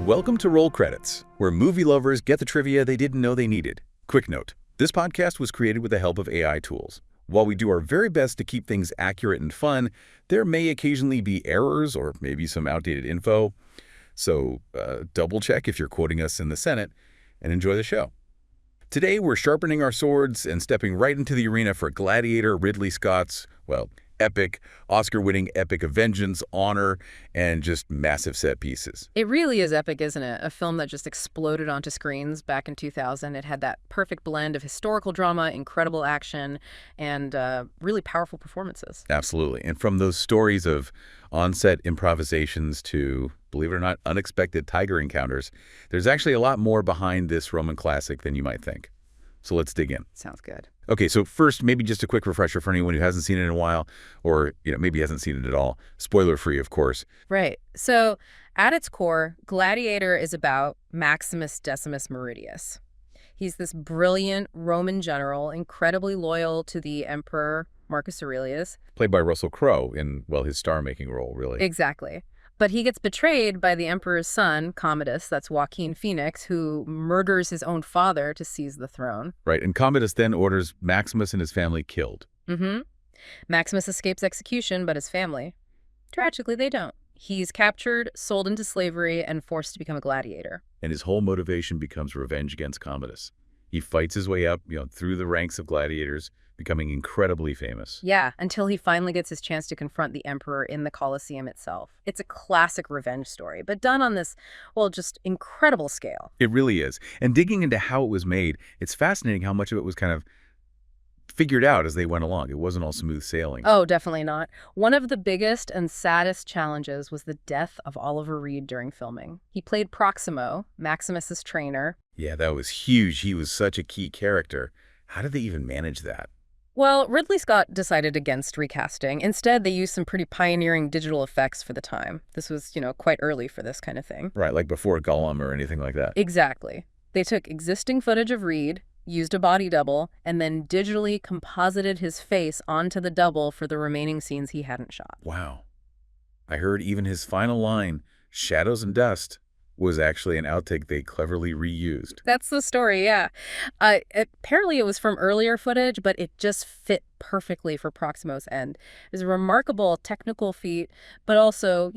Welcome to Roll Credits, where movie lovers get the trivia they didn't know they needed. Quick note, this podcast was created with the help of AI tools. While we do our very best to keep things accurate and fun, there may occasionally be errors or maybe some outdated info. So double check if you're quoting us in the Senate and enjoy the show. Today, we're sharpening our swords and stepping right into the arena for Gladiator, Ridley Scott's, epic, Oscar-winning epic of vengeance, honor, and just massive set pieces. It really is epic, isn't it? A film that just exploded onto screens back in 2000. It had that perfect blend of historical drama, incredible action, and really powerful performances. Absolutely. And from those stories of on-set improvisations to, believe it or not, unexpected tiger encounters, there's actually a lot more behind this Roman classic than you might think. So let's dig in. Sounds good. Okay, so first, maybe just a quick refresher for anyone who hasn't seen it in a while, or maybe hasn't seen it at all. Spoiler-free, of course. Right. So at its core, Gladiator is about Maximus Decimus Meridius. He's this brilliant Roman general, incredibly loyal to the emperor Marcus Aurelius. Played by Russell Crowe in, his star-making role, really. Exactly. But he gets betrayed by the emperor's son, Commodus, that's Joaquin Phoenix, who murders his own father to seize the throne. Right, and Commodus then orders Maximus and his family killed. Maximus escapes execution, but his family, tragically, they don't. He's captured, sold into slavery, and forced to become a gladiator. And his whole motivation becomes revenge against Commodus. He fights his way up, through the ranks of gladiators, becoming incredibly famous. Yeah, until he finally gets his chance to confront the emperor in the Colosseum itself. It's a classic revenge story, but done on this, just incredible scale. It really is. And digging into how it was made, it's fascinating how much of it was kind of figured out as they went along. It wasn't all smooth sailing. Oh, definitely not. One of the biggest and saddest challenges was the death of Oliver Reed during filming. He played Proximo, Maximus's trainer. Yeah, that was huge. He was such a key character. How did they even manage that? Well, Ridley Scott decided against recasting. Instead, they used some pretty pioneering digital effects for the time. This was, quite early for this kind of thing. Right, like before Gollum or anything like that. Exactly. They took existing footage of Reed, used a body double, and then digitally composited his face onto the double for the remaining scenes he hadn't shot. Wow. I heard even his final line, "Shadows and Dust," was actually an outtake they cleverly reused. That's the story, yeah. Apparently it was from earlier footage, but it just fit perfectly for Proximo's end. It was a remarkable technical feat, but also,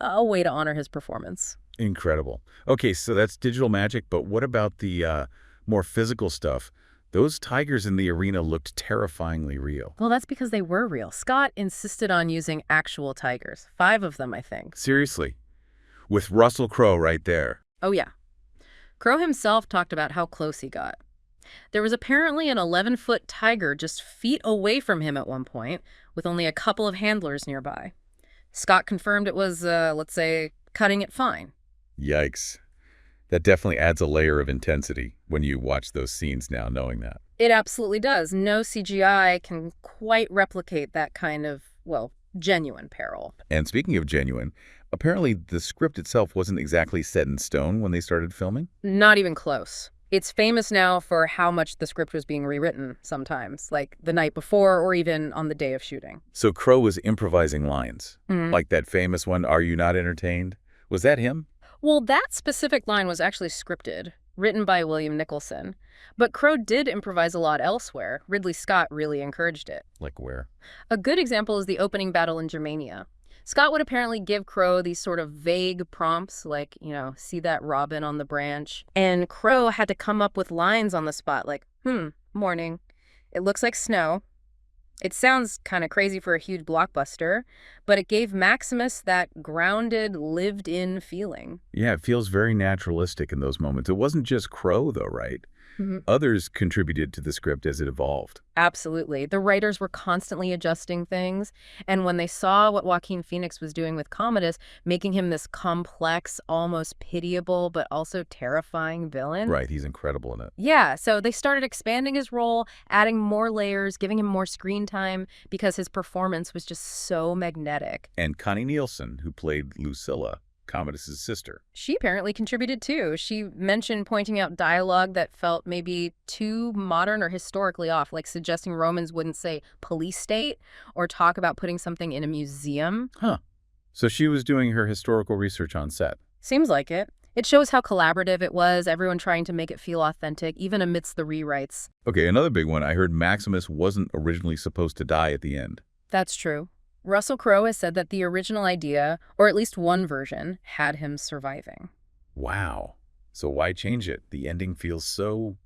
a way to honor his performance. Incredible. Okay, so that's digital magic, but what about the more physical stuff? Those tigers in the arena looked terrifyingly real. Well, that's because they were real. Scott insisted on using actual tigers. 5 of them, I think. Seriously? With Russell Crowe right there. Oh, yeah. Crowe himself talked about how close he got. There was apparently an 11-foot tiger just feet away from him at one point, with only a couple of handlers nearby. Scott confirmed it was, let's say, cutting it fine. Yikes. That definitely adds a layer of intensity when you watch those scenes now, knowing that. It absolutely does. No CGI can quite replicate that kind of, genuine peril. And speaking of genuine, apparently the script itself wasn't exactly set in stone when they started filming? Not even close. It's famous now for how much the script was being rewritten sometimes, like the night before or even on the day of shooting. So Crowe was improvising lines, like that famous one, "Are you not entertained?" Was that him? Well, that specific line was actually scripted, written by William Nicholson. But Crowe did improvise a lot elsewhere. Ridley Scott really encouraged it. Like where? A good example is the opening battle in Germania. Scott would apparently give Crowe these sort of vague prompts, like, see that robin on the branch. And Crowe had to come up with lines on the spot, like, morning. It looks like snow. It sounds kind of crazy for a huge blockbuster, but it gave Maximus that grounded, lived-in feeling. Yeah, it feels very naturalistic in those moments. It wasn't just Crowe, though, right? Others contributed to the script as it evolved. Absolutely. The writers were constantly adjusting things, and when they saw what Joaquin Phoenix was doing with Commodus, making him this complex, almost pitiable, but also terrifying villain. Right, he's incredible in it. Yeah, so they started expanding his role, adding more layers, giving him more screen time, because his performance was just so magnetic. And Connie Nielsen, who played Lucilla, Commodus' sister. She apparently contributed too. She mentioned pointing out dialogue that felt maybe too modern or historically off, like suggesting Romans wouldn't say police state or talk about putting something in a museum. Huh. So she was doing her historical research on set. Seems like it. It shows how collaborative it was, everyone trying to make it feel authentic, even amidst the rewrites. Okay, another big one. I heard Maximus wasn't originally supposed to die at the end. That's true. Russell Crowe has said that the original idea, or at least one version, had him surviving. Wow. So why change it? The ending feels so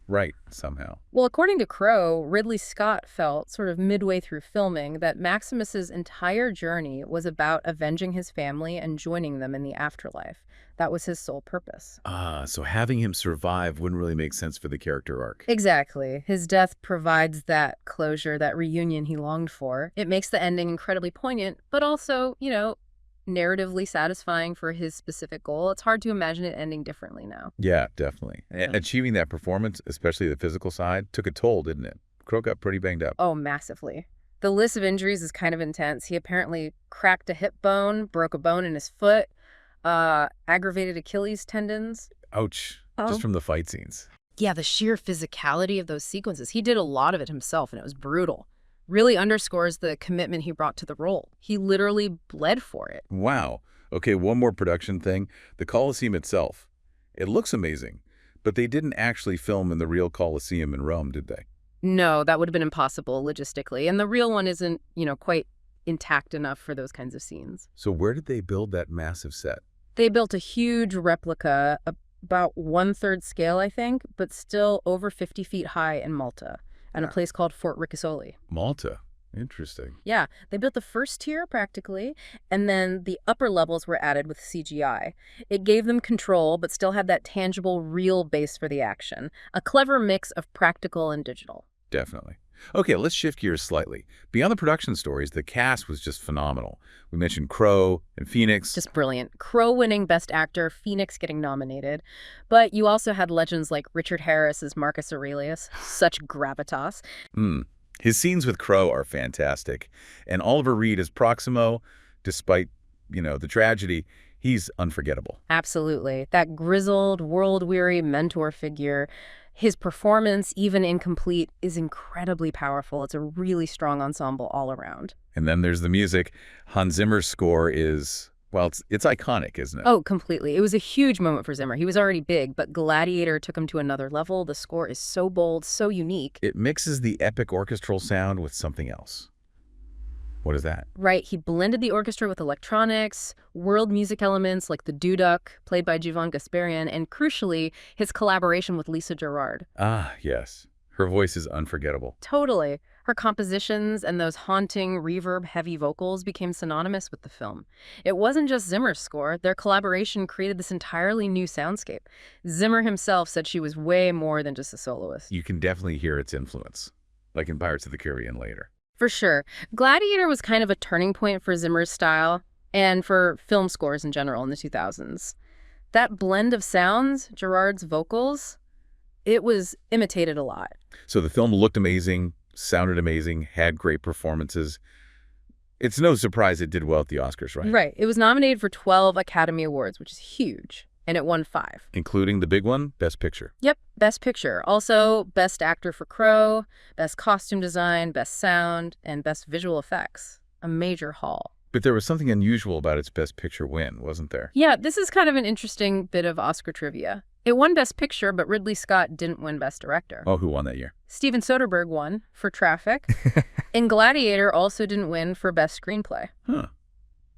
right somehow. Well, according to Crowe, Ridley Scott felt, sort of midway through filming, that Maximus's entire journey was about avenging his family and joining them in the afterlife. That was his sole purpose. So having him survive wouldn't really make sense for the character arc. Exactly. His death provides that closure, that reunion he longed for. It makes the ending incredibly poignant, but also, narratively satisfying for his specific goal. It's hard to imagine it ending differently now. Yeah, definitely. Achieving that performance, especially the physical side, took a toll, didn't it? Crowe got pretty banged up. Oh, massively. The list of injuries is kind of intense. He apparently cracked a hip bone, broke a bone in his foot, aggravated Achilles tendons. Ouch. Just from the fight scenes. Yeah, the sheer physicality of those sequences. He did a lot of it himself, and it was brutal. Really underscores the commitment he brought to the role. He literally bled for it. Wow. Okay, one more production thing. The Colosseum itself. It looks amazing, but they didn't actually film in the real Colosseum in Rome, did they? No, that would have been impossible logistically. And the real one isn't, quite intact enough for those kinds of scenes. So where did they build that massive set? They built a huge replica, about 1/3 scale, I think, but still over 50 feet high in Malta, at a place called Fort Ricasoli. Malta. Interesting. Yeah, they built the first tier practically, and then the upper levels were added with CGI. It gave them control, but still had that tangible, real base for the action. A clever mix of practical and digital. Definitely. Okay, let's shift gears slightly. Beyond the production stories, the cast was just phenomenal. We mentioned Crowe and Phoenix. Just brilliant. Crowe winning Best Actor, Phoenix getting nominated. But you also had legends like Richard Harris as Marcus Aurelius. Such gravitas. His scenes with Crowe are fantastic. And Oliver Reed as Proximo, despite, the tragedy, he's unforgettable. Absolutely. That grizzled, world-weary mentor figure. His performance, even incomplete, is incredibly powerful. It's a really strong ensemble all around. And then there's the music. Hans Zimmer's score is, well, it's iconic, isn't it? Oh, completely. It was a huge moment for Zimmer. He was already big, but Gladiator took him to another level. The score is so bold, so unique. It mixes the epic orchestral sound with something else. What is that? Right. He blended the orchestra with electronics, world music elements like the duduk, played by Jovan Gasparian, and crucially, his collaboration with Lisa Gerrard. Ah, yes. Her voice is unforgettable. Totally. Her compositions and those haunting, reverb-heavy vocals became synonymous with the film. It wasn't just Zimmer's score. Their collaboration created this entirely new soundscape. Zimmer himself said she was way more than just a soloist. You can definitely hear its influence, like in Pirates of the Caribbean later. For sure. Gladiator was kind of a turning point for Zimmer's style and for film scores in general in the 2000s. That blend of sounds, Gerrard's vocals, it was imitated a lot. So the film looked amazing, sounded amazing, had great performances. It's no surprise it did well at the Oscars, right? Right. It was nominated for 12 Academy Awards, which is huge. And it won 5. Including the big one, Best Picture. Yep, Best Picture. Also, Best Actor for Crowe, Best Costume Design, Best Sound, and Best Visual Effects. A major haul. But there was something unusual about its Best Picture win, wasn't there? Yeah, this is kind of an interesting bit of Oscar trivia. It won Best Picture, but Ridley Scott didn't win Best Director. Oh, who won that year? Steven Soderbergh won for Traffic. And Gladiator also didn't win for Best Screenplay. Huh.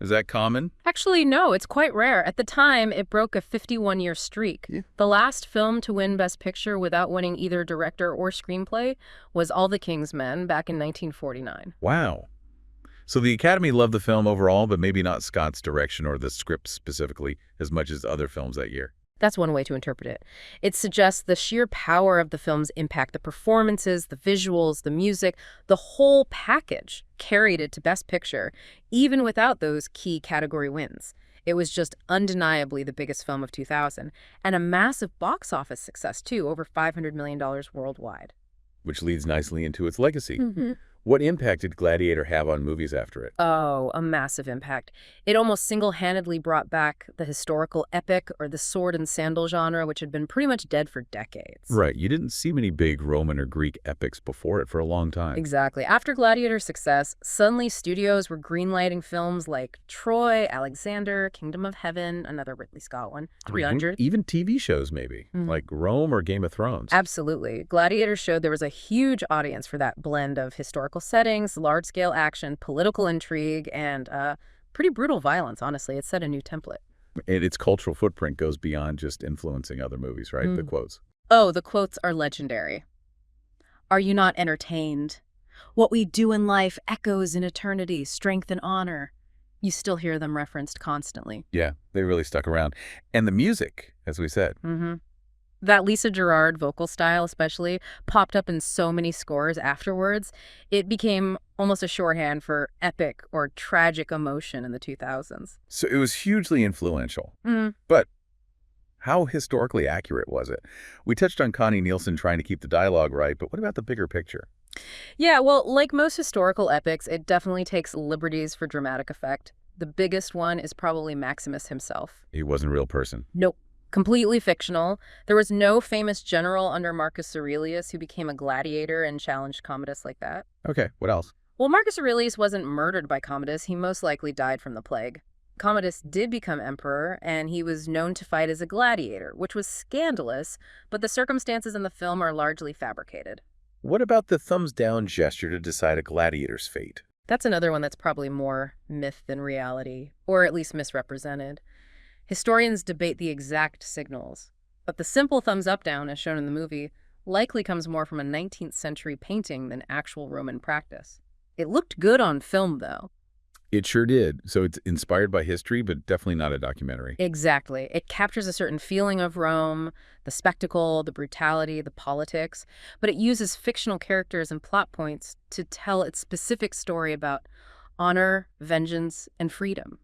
Is that common? Actually, no, it's quite rare. At the time, it broke a 51-year streak. Yeah. The last film to win Best Picture without winning either director or screenplay was All the King's Men back in 1949. Wow. So the Academy loved the film overall, but maybe not Scott's direction or the script specifically as much as other films that year. That's one way to interpret it. It suggests the sheer power of the film's impact, the performances, the visuals, the music, the whole package carried it to Best Picture, even without those key category wins. It was just undeniably the biggest film of 2000, and a massive box office success, too, over $500 million worldwide. Which leads nicely into its legacy. What impact did Gladiator have on movies after it? Oh, a massive impact. It almost single-handedly brought back the historical epic or the sword and sandal genre, which had been pretty much dead for decades. Right, you didn't see many big Roman or Greek epics before it for a long time. Exactly. After Gladiator's success, suddenly studios were greenlighting films like Troy, Alexander, Kingdom of Heaven, another Ridley Scott one, 300. Even TV shows maybe, like Rome or Game of Thrones. Absolutely. Gladiator showed there was a huge audience for that blend of historical settings, large-scale action, political intrigue, and pretty brutal violence, honestly. It set a new template. And its cultural footprint goes beyond just influencing other movies, right? The quotes. Oh, the quotes are legendary. Are you not entertained? What we do in life echoes in eternity, strength and honor. You still hear them referenced constantly. Yeah, they really stuck around. And the music, as we said. That Lisa Gerrard vocal style especially popped up in so many scores afterwards. It became almost a shorthand for epic or tragic emotion in the 2000s. So it was hugely influential. But how historically accurate was it? We touched on Connie Nielsen trying to keep the dialogue right, but what about the bigger picture? Yeah, well, like most historical epics, it definitely takes liberties for dramatic effect. The biggest one is probably Maximus himself. He wasn't a real person. Nope. Completely fictional. There was no famous general under Marcus Aurelius who became a gladiator and challenged Commodus like that. Okay, what else? Well, Marcus Aurelius wasn't murdered by Commodus. He most likely died from the plague. Commodus did become emperor, and he was known to fight as a gladiator, which was scandalous, but the circumstances in the film are largely fabricated. What about the thumbs-down gesture to decide a gladiator's fate? That's another one that's probably more myth than reality, or at least misrepresented. Historians debate the exact signals, but the simple thumbs-up-down, as shown in the movie, likely comes more from a 19th century painting than actual Roman practice. It looked good on film, though. It sure did. So it's inspired by history, but definitely not a documentary. Exactly. It captures a certain feeling of Rome, the spectacle, the brutality, the politics, but it uses fictional characters and plot points to tell its specific story about honor, vengeance, and freedom.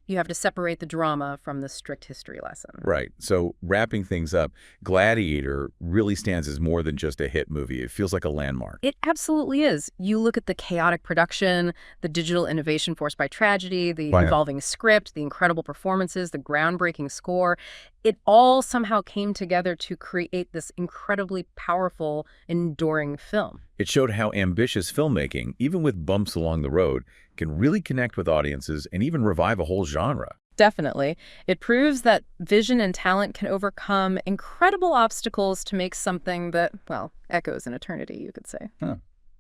You have to separate the drama from the strict history lesson. Right. So wrapping things up, Gladiator really stands as more than just a hit movie. It feels like a landmark. It absolutely is. You look at the chaotic production, the digital innovation forced by tragedy, the evolving script, the incredible performances, the groundbreaking score. It all somehow came together to create this incredibly powerful, enduring film. It showed how ambitious filmmaking, even with bumps along the road, can really connect with audiences and even revive a whole genre. Definitely. It proves that vision and talent can overcome incredible obstacles to make something that, well, echoes in eternity, you could say. Huh.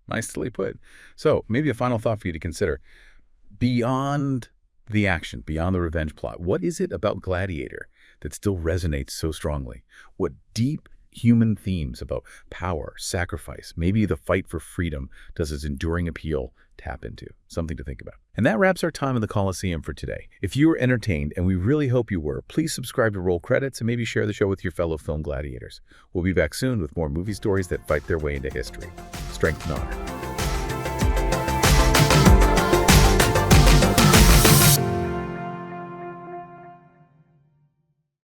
Nicely put. So maybe a final thought for you to consider. Beyond the action, beyond the revenge plot, what is it about Gladiator that still resonates so strongly? What deep human themes about power, sacrifice, maybe the fight for freedom does its enduring appeal tap into? Something to think about. And that wraps our time in the Colosseum for today. If you were entertained, and we really hope you were, please subscribe to Roll Credits and maybe share the show with your fellow film gladiators. We'll be back soon with more movie stories that fight their way into history. Strength and honor.